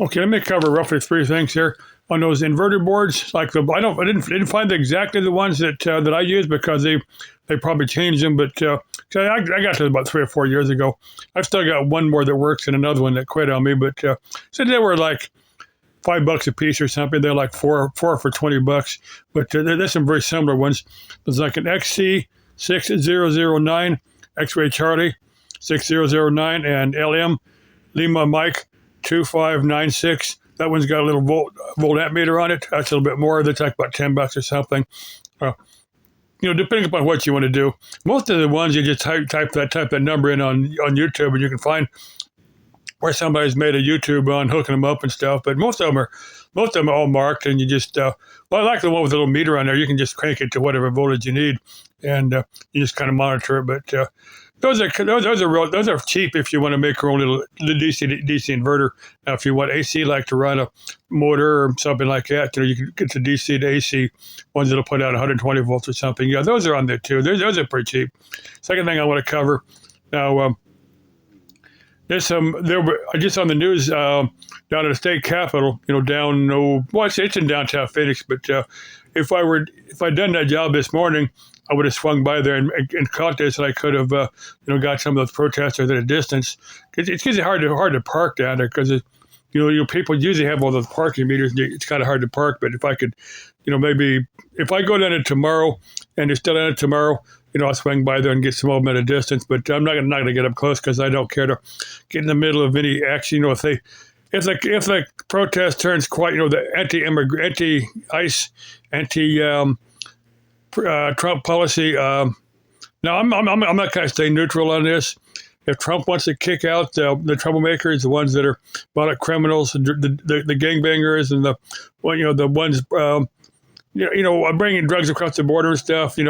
Okay, let me cover roughly three things here on those inverter boards. Like I didn't find exactly the ones that I use because they probably changed them. But 'cause I got to about 3 or 4 years ago. I've still got one more that works and another one that quit on me. But so they were like $5 a piece or something. They're like four for $20. But there's some very similar ones. There's like an XC6009 X-Ray Charlie 6009 and LM Lima Mike 2596. That one's got a little volt ammeter on it. That's a little bit more. That's like about $10 or something. Uh, depending upon what you want to do. Most of the ones you just type that number in on YouTube, and you can find where somebody's made a YouTube on hooking them up and stuff. But most of them are all marked, and you just I like the one with a little meter on there. You can just crank it to whatever voltage you need, and you just kind of monitor it. But those are cheap if you want to make your own little DC inverter. Now, if you want AC, like to run a motor or something like that, you can get the DC to AC ones that'll put out 120 volts or something. Yeah, those are on there too. Those are pretty cheap. Second thing I want to cover now. There's I just on the news down at the state capitol. It's in downtown Phoenix. But if I'd done that job this morning, I would have swung by there and caught this, and I could have, got some of those protesters at a distance. It's hard to park down there because, people usually have all those parking meters. And it's kind of hard to park. But if I could, maybe if I go down there tomorrow and they're still down there tomorrow, I'll swing by there and get some of them at a distance. But I'm not going to get up close because I don't care to get in the middle of any action. If the protest turns quite, the anti-ICE, Trump policy. Now, I'm not going to stay neutral on this. If Trump wants to kick out the troublemakers, the ones that are violent criminals, the gangbangers, and the ones bringing drugs across the border and stuff. I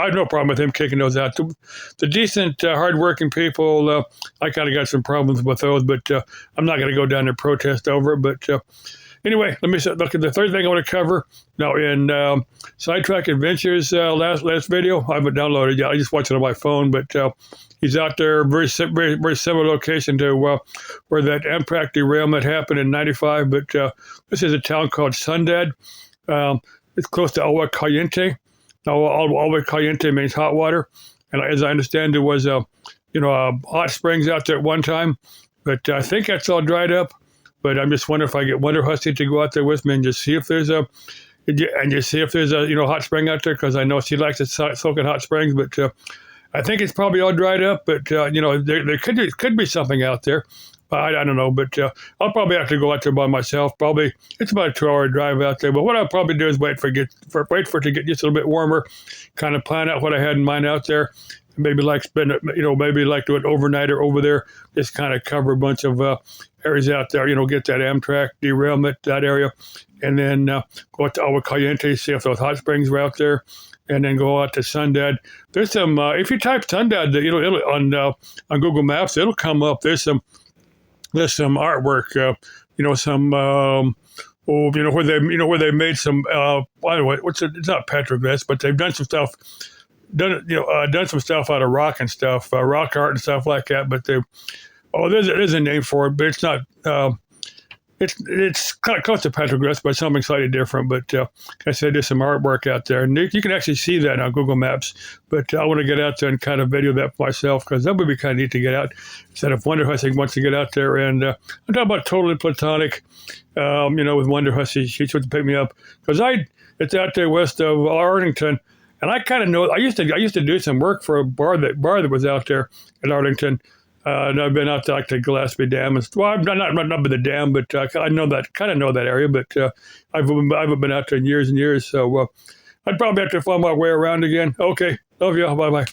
have no problem with him kicking those out. The decent, hardworking people, I kind of got some problems with those, but I'm not going to go down there and protest over it. But anyway, let me look at the third thing I want to cover. Now, in Sidetrack Adventures last video, I haven't downloaded it yet. I just watched it on my phone, but he's out there, very similar location to where that Amtrak derailment happened in '95. But this is a town called Sundad. It's close to Agua Caliente. Now, Agua Caliente means hot water. And as I understand, there was hot springs out there at one time. But I think that's all dried up. But I'm just wondering if I get Wonder Hussy to go out there with me and just see if there's a hot spring out there, because I know she likes to soak in hot springs. But I think it's probably all dried up. But there could be something out there. I don't know, but I'll probably have to go out there by myself. Probably it's about a 2-hour drive out there. But what I'll probably do is wait for it to get just a little bit warmer, kind of plan out what I had in mind out there. Maybe do it overnight or over there. Just kind of cover a bunch of areas out there. Get that Amtrak derailment, that area, and then go out to Agua Caliente, see if those hot springs were out there, and then go out to Sundad. There's some. If you type Sundad, on Google Maps, it'll come up. There's some artwork, where they made some. By the way, it's not petroglyphs, but they've done some stuff. Done some stuff out of rock and stuff, rock art and stuff like that. But there's a name for it, but it's not. It's kind of close to petroglyphs, but something slightly different. But like I said, there's some artwork out there, and you can actually see that on Google Maps. But I want to get out there and kind of video that for myself, because that would be kind of neat to get out. Instead of Wonder Hussy wants to get out there, and I'm talking about totally platonic, with Wonder Hussy. She's supposed to pick me up because it's out there west of Arlington, and I kind of know. I used to do some work for a bar that was out there in Arlington. And I've been out to like the Gillespie Dam. I'm not up at the dam, but I know that area. But I haven't been out there in years and years. So I'd probably have to find my way around again. Okay, love you. Bye bye.